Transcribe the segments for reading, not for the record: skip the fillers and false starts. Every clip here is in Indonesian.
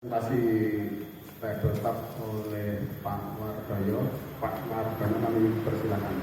Masih tetap oleh Pak Mardoyo. Pak Mardoyo, kami persilakan.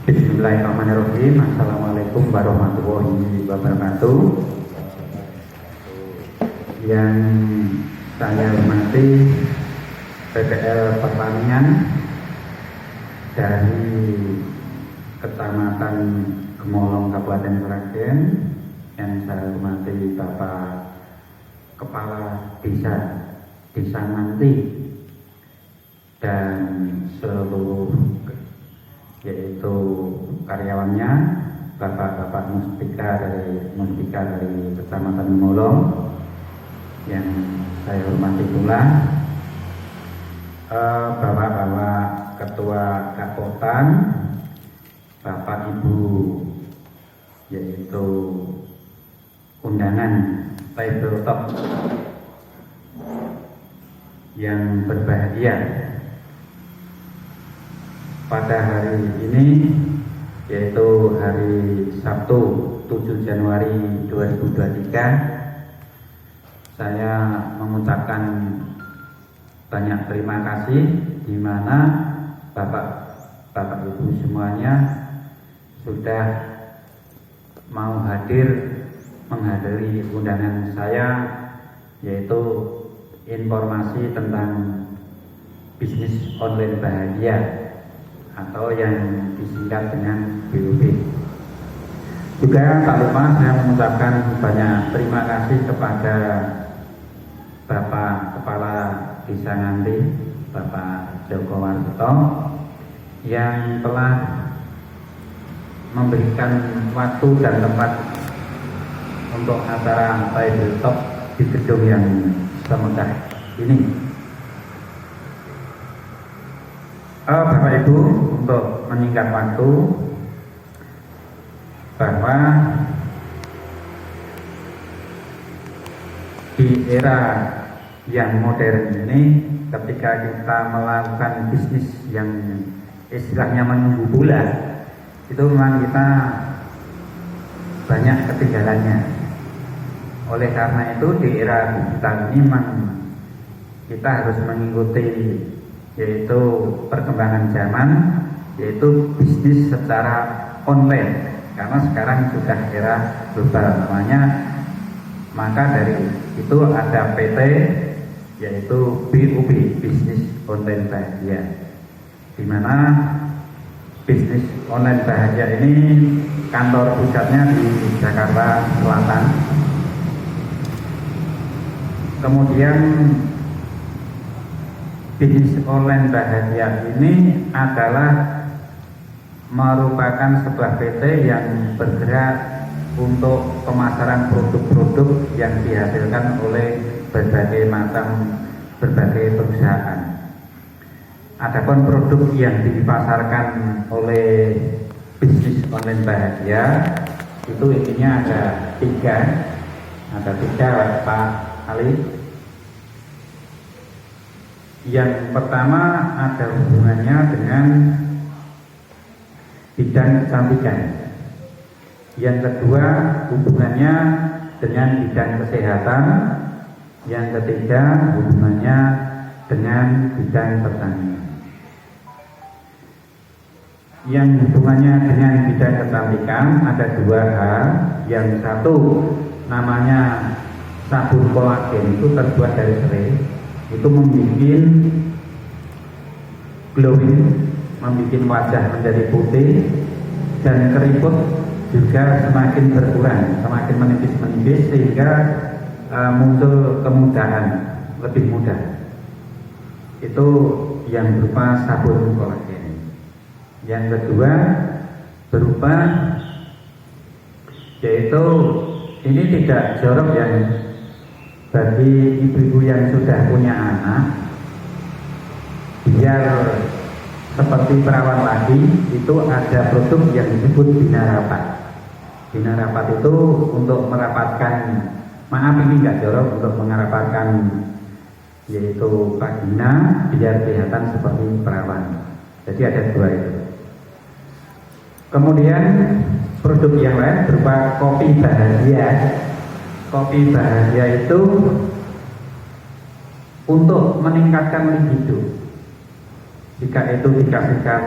Bismillahirrahmanirrahim. Assalamualaikum warahmatullahi wabarakatuh. Yang saya hormati PPL Pertanian dari Kecamatan Gemolong, Kabupaten Sragen. Yang saya hormati Bapak Kepala Desa Nanti dan seluruh yaitu karyawannya, bapak-bapak Mustika dari Kecamatan Gemolong. Yang saya hormati pula bapak-bapak Ketua Kapotan, Bapak Ibu yaitu undangan tabletop yang berbahagia pada hari ini, yaitu hari Sabtu 7 Januari 2023. Saya mengucapkan banyak terima kasih di mana Bapak Ibu semuanya sudah mau menghadiri undangan saya, yaitu informasi tentang bisnis online bahagia atau yang disingkat dengan BOB. Juga tak lupa saya mengucapkan banyak terima kasih kepada Bapak Kepala Desa Nanti, Bapak Joko Warto, yang telah memberikan waktu dan tempat untuk acara tabletop di gedung yang semegah ini. Bapak Ibu, untuk menyingkat waktu, bahwa di era yang modern ini, ketika kita melakukan bisnis yang istilahnya menunggu bulan, itu memang kita banyak ketinggalannya. Oleh karena itu di era digital ini memang kita harus mengikuti yaitu perkembangan zaman, yaitu bisnis secara online, karena sekarang sudah era global namanya. Maka dari itu ada PT yaitu BOB, Bisnis Online Bahagia, di mana bisnis online bahagia ini kantor pusatnya di Jakarta Selatan. Kemudian bisnis online bahagia ini adalah merupakan sebuah PT yang bergerak untuk pemasaran produk-produk yang dihasilkan oleh berbagai perusahaan. Adapun produk yang dipasarkan oleh bisnis online bahagia itu intinya ada tiga Pak Ali. Yang pertama ada hubungannya dengan bidang kecantikan. Yang kedua hubungannya dengan bidang kesehatan. Yang ketiga hubungannya dengan bidang pertanian. Yang hubungannya dengan bidang kecantikan ada dua hal. Yang satu namanya sabun kolagen, itu terbuat dari serai, itu membuat glowing, membuat wajah menjadi putih, dan keriput juga semakin berkurang, semakin menipis sehingga muncul kemudahan, lebih mudah. Itu yang berupa sabun kolagen. Yang kedua berupa yaitu ini tidak jorok yang bagi ibu-ibu yang sudah punya anak, biar seperti perawan lagi, itu ada produk yang disebut Bina Rapat. Bina Rapat itu untuk merapatkan, maaf ini nggak jorok, untuk merapatkan yaitu vagina biar kelihatan seperti perawan. Jadi ada dua itu. Kemudian produk yang lain berupa kopi bahagia. Kopi bahagia itu untuk meningkatkan libido. Jika itu dikasihkan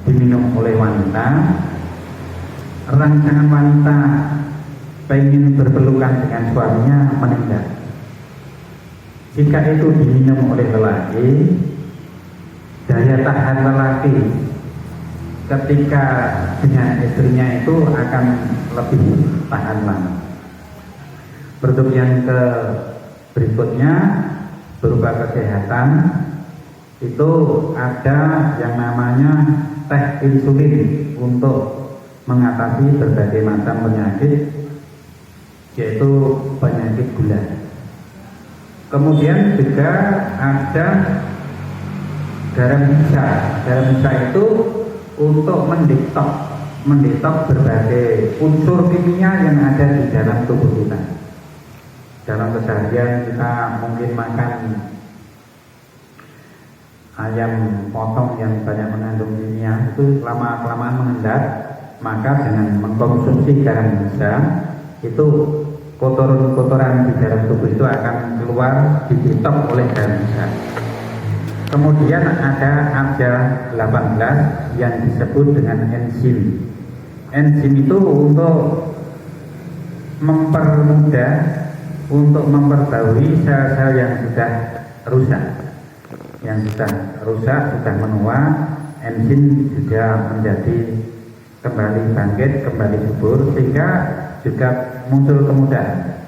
diminum oleh wanita, rangsangan wanita pengen berpelukan dengan suaminya meningkat. Jika itu diminum oleh lelaki, daya tahan lelaki ketika dengan istrinya itu akan lebih tahan lama. Produk yang berikutnya berupa kesehatan, itu ada yang namanya teh insulin untuk mengatasi berbagai macam penyakit, yaitu penyakit gula. Kemudian juga ada garam bisa. Garam bisa itu untuk mendetoks berbagai unsur kimia yang ada di dalam tubuh kita. Dalam keseharian kita mungkin makan ayam potong yang banyak mengandung kimia, itu lama-kelamaan mengendap. Maka dengan mengkonsumsi garam bisa, itu kotoran-kotoran di dalam tubuh itu akan keluar, didetoks oleh garam bisa. Kemudian ada AJA 18 yang disebut dengan enzim. Enzim itu untuk mempermudah, untuk memperbarui sel-sel yang sudah rusak. Yang sudah rusak, sudah menua, enzim juga menjadi kembali bangkit, kembali subur, sehingga juga muncul kemudahan.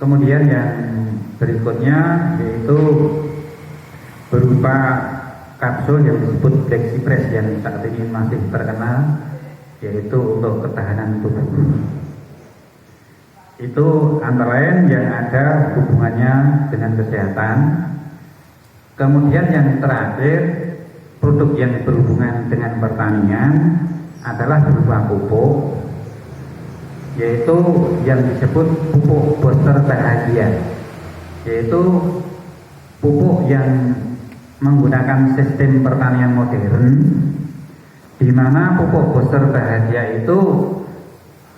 Kemudian yang berikutnya yaitu berupa kapsul yang disebut Dexipres yang saat ini masih terkenal, yaitu untuk ketahanan tubuh. Itu antara lain yang ada hubungannya dengan kesehatan. Kemudian yang terakhir, produk yang berhubungan dengan pertanian adalah berupa pupuk, yaitu yang disebut pupuk booster bahagia, yaitu pupuk yang menggunakan sistem pertanian modern, di mana pupuk booster bahagia itu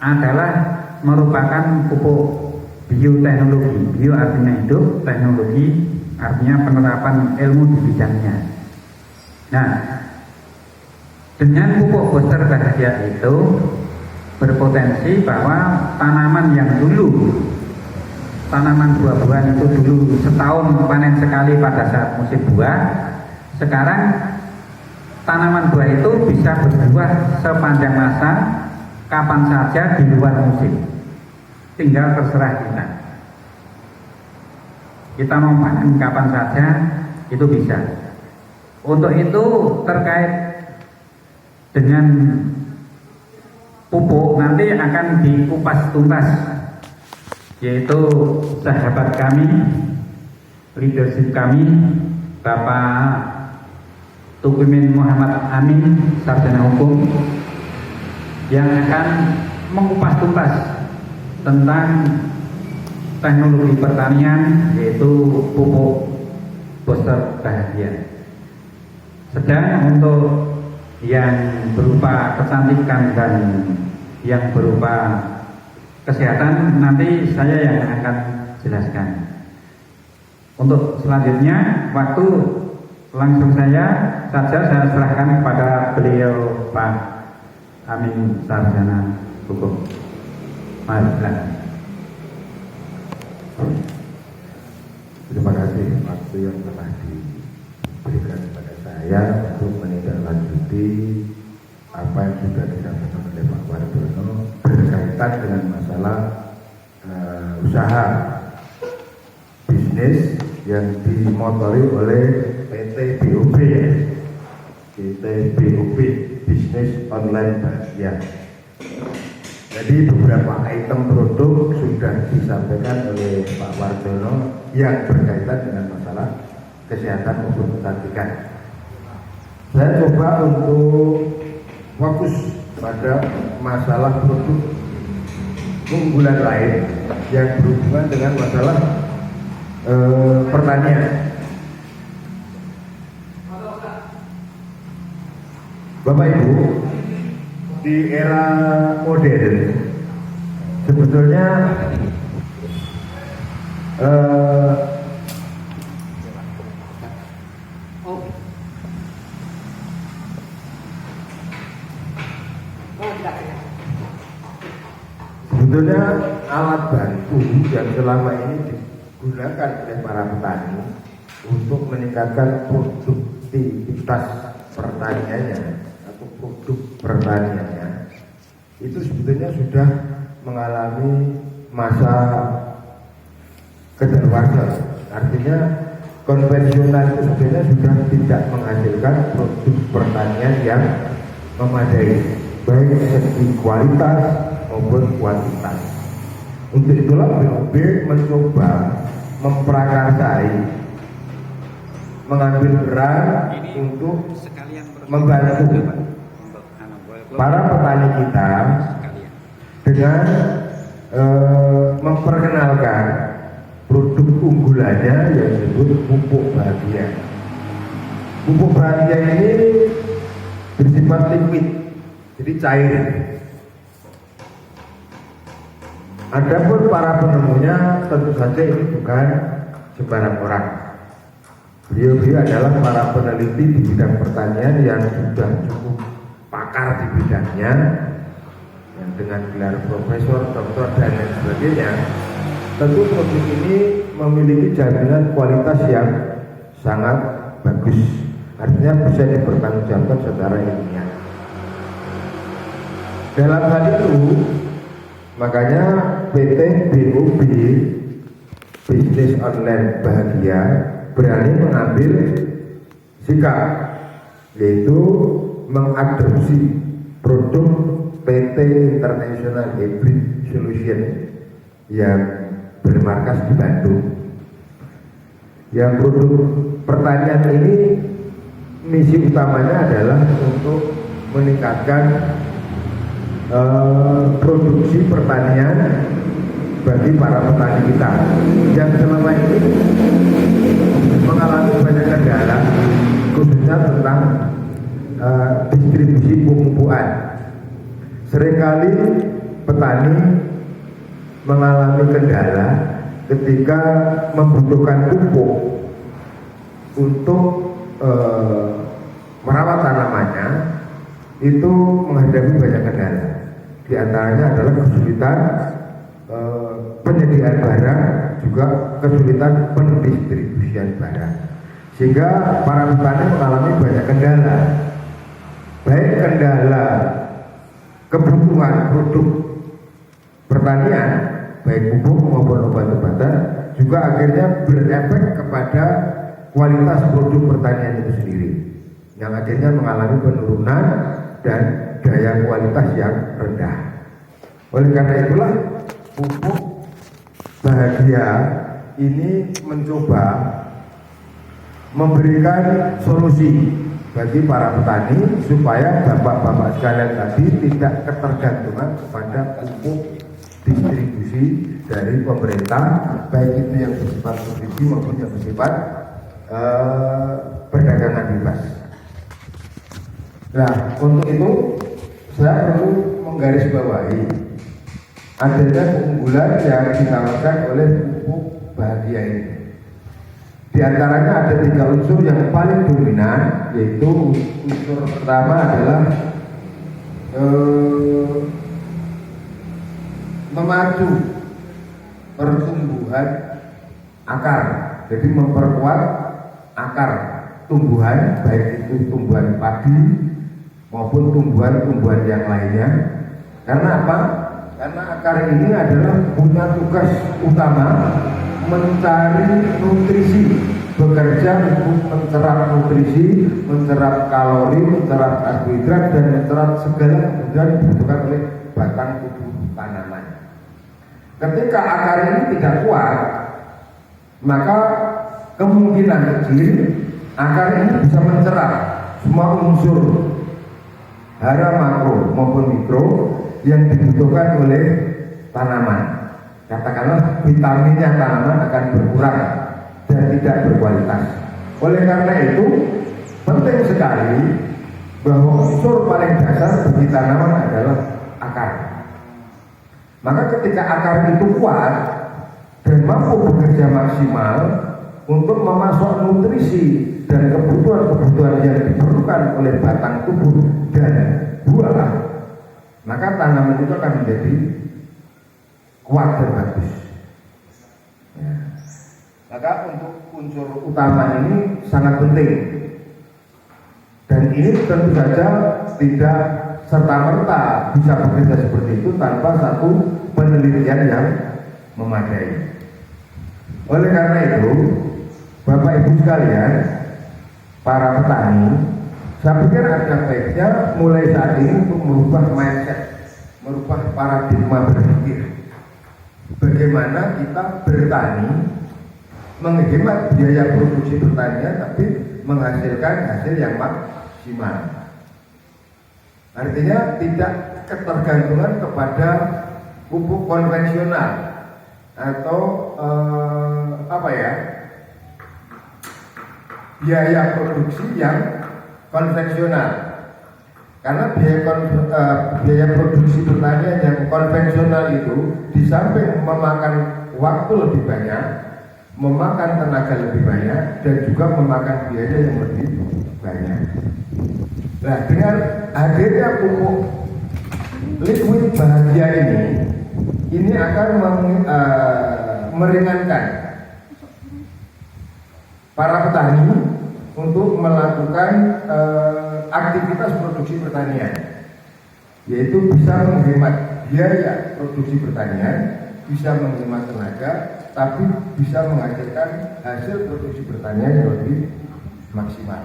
adalah merupakan pupuk bioteknologi. Bio artinya hidup, teknologi artinya penerapan ilmu di bidangnya. Nah, dengan pupuk booster bahagia itu berpotensi bahwa tanaman yang dulu, tanaman buah-buahan itu dulu setahun panen sekali pada saat musim buah, sekarang tanaman buah itu bisa berbuah sepanjang masa, kapan saja di luar musim. Tinggal terserah kita. Kita mau panen kapan saja, itu bisa. Untuk itu terkait dengan pupuk nanti akan dikupas tuntas, yaitu sahabat kami, leadership kami, Bapak Tukimin Muhammad Amin, sarjana hukum, yang akan mengupas tuntas tentang teknologi pertanian, yaitu pupuk booster bahagia. Sedang untuk yang berupa kecantikan dan yang berupa kesehatan nanti saya yang akan jelaskan. Untuk selanjutnya waktu langsung saya serahkan kepada beliau Pak Amin, sarjana hukum. Mari silakan. Terima kasih waktu yang telah diberikan kepada saya untuk menindaklanjuti apa yang sudah disampaikan oleh Pak Wardono berkaitan dengan masalah usaha bisnis yang dimotori oleh PT BOB, PT BOB Bisnis Online Bahagia. Jadi beberapa item produk sudah disampaikan oleh Pak Wardono yang berkaitan dengan masalah kesehatan maupun kecantikan. Saya coba untuk fokus pada masalah produk unggulan lain yang berhubungan dengan masalah pertanian. Bapak Ibu, di era modern sebetulnya sebetulnya alat bantu yang selama ini digunakan oleh para petani untuk meningkatkan produktivitas pertaniannya atau produk pertaniannya itu sebetulnya sudah mengalami masa kedaluarsa. Artinya konvensional itu sebetulnya sudah tidak menghasilkan produk pertanian yang memadai, baik segi kualitas maupun kuantitas. Untuk itulah BOB mencoba memprakarsai, mengambil peran untuk membantu para petani kita dengan memperkenalkan produk unggulannya yang disebut pupuk bahagia. Pupuk bahagia ini bersifat liquid, jadi cair. Adapun para penemunya tentu saja ini bukan sembarang orang. Beliau adalah para peneliti di bidang pertanian yang sudah cukup pakar di bidangnya, yang dengan gelar profesor, doktor dan lain sebagainya. Tentu produk ini memiliki jaminan kualitas yang sangat bagus, artinya bisa dipertanggungjawabkan secara ilmiah. Dalam hal itu, makanya PT BOB Bisnis Online Bahagia berani mengambil sikap, yaitu mengadopsi produk PT International Hybrid Solution yang bermarkas di Bandung. Yang produk pertanian ini misi utamanya adalah untuk meningkatkan produksi pertanian bagi para petani kita yang selama ini mengalami banyak kendala, khususnya tentang distribusi pemupukan. Seringkali petani mengalami kendala ketika membutuhkan pupuk untuk merawat tanamannya, itu menghadapi banyak kendala. Di antaranya adalah kesulitan penyediaan barang, juga kesulitan pendistribusian barang, sehingga para petani mengalami banyak kendala, baik kendala kebutuhan produk pertanian, baik pupuk maupun obat-obatan, juga akhirnya berefek kepada kualitas produk pertanian itu sendiri, yang akhirnya mengalami penurunan dan daya kualitas yang rendah. Oleh karena itulah pupuk bahagia ini mencoba memberikan solusi bagi para petani supaya bapak-bapak sekalian tadi tidak ketergantungan kepada pupuk distribusi dari pemerintah, baik itu yang bersifat subsidi maupun yang bersifat perdagangan bebas. Nah, untuk itu saya perlu menggarisbawahi adanya keunggulan yang ditawarkan oleh pupuk bahagia ini. Di antaranya ada 3 unsur yang paling dominan, yaitu unsur pertama adalah memacu pertumbuhan akar, jadi memperkuat akar tumbuhan, baik itu tumbuhan padi maupun tumbuhan-tumbuhan yang lainnya. Karena apa? Karena akar ini adalah punya tugas utama mencari nutrisi, bekerja untuk mencerap nutrisi, mencerap kalori, mencerap karbohidrat, dan mencerap segala kebutuhan dibutuhkan oleh batang tubuh tanaman. Ketika akar ini tidak kuat, maka kemungkinan kecil akar ini bisa mencerap semua unsur hara makro maupun mikro yang dibutuhkan oleh tanaman. Katakanlah vitaminnya tanaman akan berkurang dan tidak berkualitas. Oleh karena itu penting sekali bahwa unsur paling dasar bagi tanaman adalah akar. Maka ketika akar itu kuat dan mampu bekerja maksimal untuk memasok nutrisi dan kebutuhan-kebutuhan yang diperlukan oleh batang tubuh dan buah, maka tanaman itu akan menjadi kuat dan bagus. Ya. Maka untuk unsur utama ini sangat penting, dan ini tentu saja tidak serta-merta bisa bekerja seperti itu tanpa satu penelitian yang memadai. Oleh karena itu, Bapak Ibu sekalian, para petani, saya pikir ada baiknya mulai saat ini untuk merubah mindset, merubah paradigma berpikir. Bagaimana kita bertani, menghemat biaya produksi pertanian, tapi menghasilkan hasil yang maksimal. Artinya tidak ketergantungan kepada pupuk konvensional atau biaya produksi yang konvensional. Karena biaya produksi pertanian yang konvensional itu di samping memakan waktu lebih banyak, memakan tenaga lebih banyak, dan juga memakan biaya yang lebih banyak. Nah, dengan hadirnya pupuk liquid bahagia ini akan meringankan para petani untuk melakukan aktivitas produksi pertanian, yaitu bisa menghemat biaya produksi pertanian, bisa menghemat tenaga, tapi bisa menghasilkan hasil produksi pertanian yang lebih maksimal.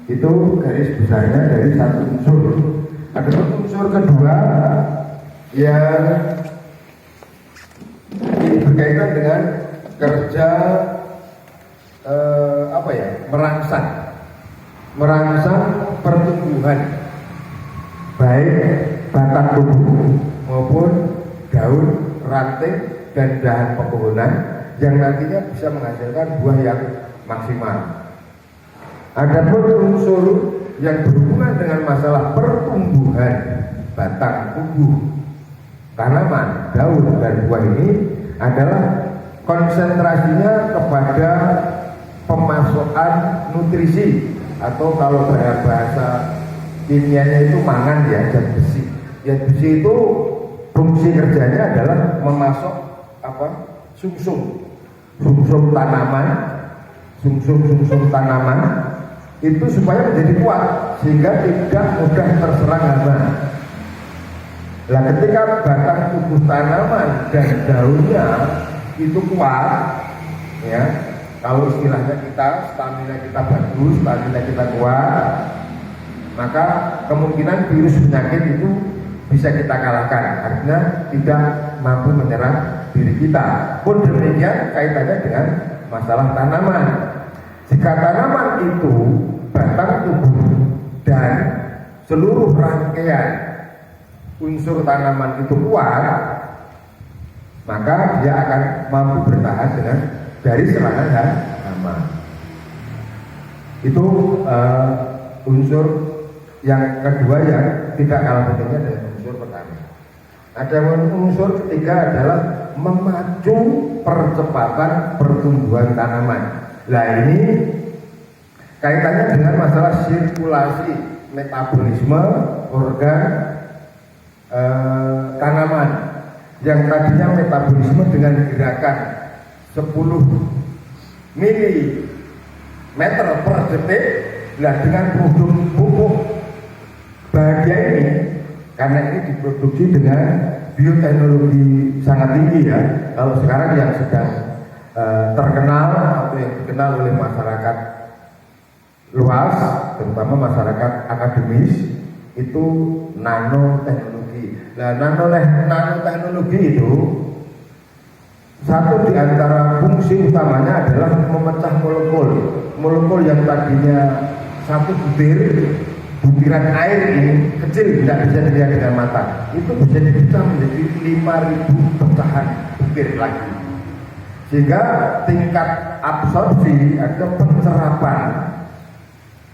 Itu garis besarnya dari satu unsur. Ada unsur kedua yang ini berkaitan dengan kerja merangsang pertumbuhan baik batang tubuh maupun daun, ranting, dan dahan pepohonan yang nantinya bisa menghasilkan buah yang maksimal. Adapun unsur yang berhubungan dengan masalah pertumbuhan batang tubuh tanaman, daun, dan buah ini adalah konsentrasinya kepada pemasukan nutrisi, atau kalau bahasa kimianya itu mangan ya, zat besi. Zat besi itu fungsi kerjanya adalah memasok sumsum tanaman itu supaya menjadi kuat sehingga tidak mudah terserang hama. Nah, ketika batang tubuh tanaman dan daunnya itu kuat, ya, kalau istilahnya stamina kita bagus, stamina kita kuat, maka kemungkinan virus penyakit itu bisa kita kalahkan, artinya tidak mampu menyerang diri kita. Pun demikian kaitannya dengan masalah tanaman. Jika tanaman itu batang tubuh dan seluruh rangkaian unsur tanaman itu kuat, maka dia akan mampu bertahan dari serangan hama. Itu unsur yang kedua yang tidak kalah pentingnya dengan unsur pertama. Ada unsur ketiga adalah memacu percepatan pertumbuhan tanaman. Nah, ini kaitannya dengan masalah sirkulasi metabolisme organ tanaman yang tadinya metabolisme dengan gerakan 10 mm per detik. Nah, dengan produk pupuk bahagia ini, karena ini diproduksi dengan bioteknologi sangat tinggi ya. Kalau sekarang yang sedang terkenal atau yang dikenal oleh masyarakat luas, terutama masyarakat akademis, itu nanoteknologi. Nah, nanoteknologi itu satu di antara fungsi utamanya adalah memecah molekul yang tadinya satu butiran air ini kecil, tidak bisa dilihat dengan mata, itu bisa dipecah menjadi 5.000 pecahan butir lagi, sehingga tingkat absorpsi atau penyerapan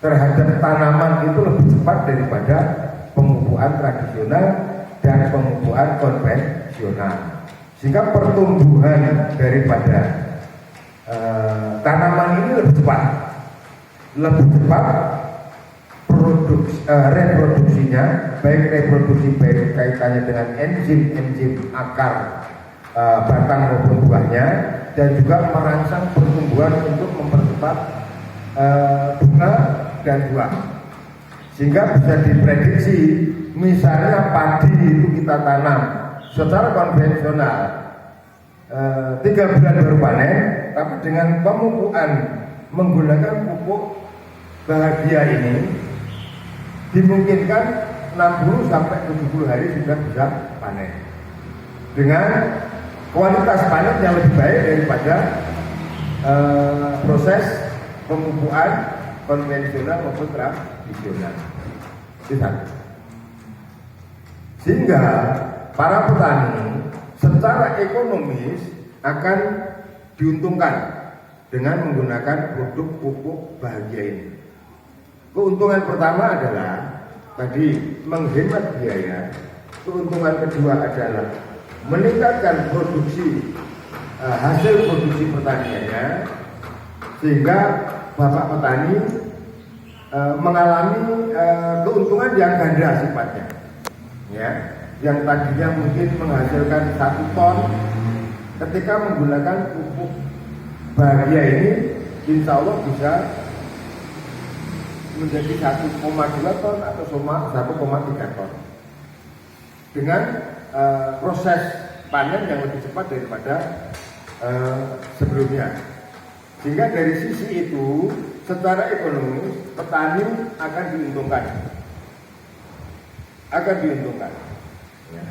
terhadap tanaman itu lebih cepat daripada pemupukan tradisional dan pemupukan konvensional, sehingga pertumbuhan daripada tanaman ini lebih cepat reproduksinya, baik reproduksi baik kaitannya dengan enzim akar batang maupun buahnya, dan juga merangsang pertumbuhan untuk mempercepat bunga dan buah, sehingga bisa diprediksi. Misalnya padi itu kita tanam secara konvensional 3 bulan baru panen, tapi dengan pemupukan menggunakan pupuk bahagia ini dimungkinkan 60 sampai 70 hari sudah bisa panen dengan kualitas panen yang lebih baik daripada proses pemupukan konvensional maupun tradisional. Itu satu. Sehingga para petani secara ekonomis akan diuntungkan dengan menggunakan produk pupuk bahagia ini. Keuntungan pertama adalah tadi menghemat biaya. Keuntungan kedua adalah meningkatkan produksi hasil produksi pertaniannya, sehingga bapak petani mengalami keuntungan yang ganda sifatnya. Ya, yang tadinya mungkin menghasilkan 1 ton, ketika menggunakan pupuk bahagia ini, insya Allah bisa menjadi 1,2 ton atau 1,3 ton dengan proses panen yang lebih cepat daripada sebelumnya. Sehingga dari sisi itu secara ekonomis petani akan diuntungkan, ya.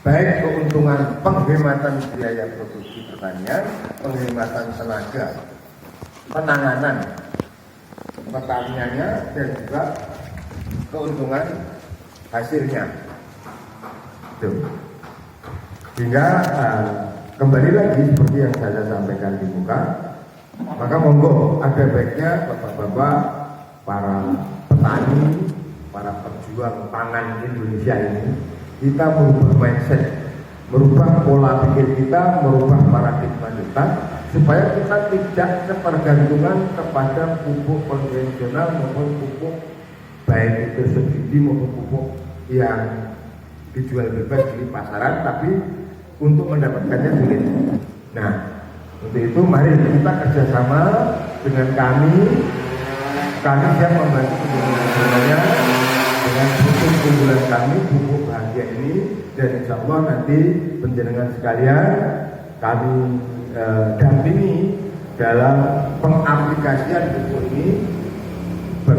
Baik keuntungan penghematan biaya produksi pertanian, penghematan tenaga, penanganan pertaniannya, dan juga keuntungan hasilnya. Sehingga kembali lagi seperti yang saya sampaikan di muka, maka monggo ada baiknya bapak-bapak, para petani, para pejuang pangan Indonesia ini, kita merubah mindset, merubah pola pikir kita, merubah paradigma kita, supaya kita tidak ketergantungan kepada pupuk konvensional maupun pupuk baik itu subsidi maupun pupuk yang dijual bebas di pasaran, tapi untuk mendapatkannya sulit. Nah, untuk itu mari kita kerjasama dengan kami siap membantu semuanya dengan pupuk unggulan kami, pupuk bahagia ini, dan insya Allah nanti penjenengan sekalian kami dampingi dalam pengaplikasian pupuk ini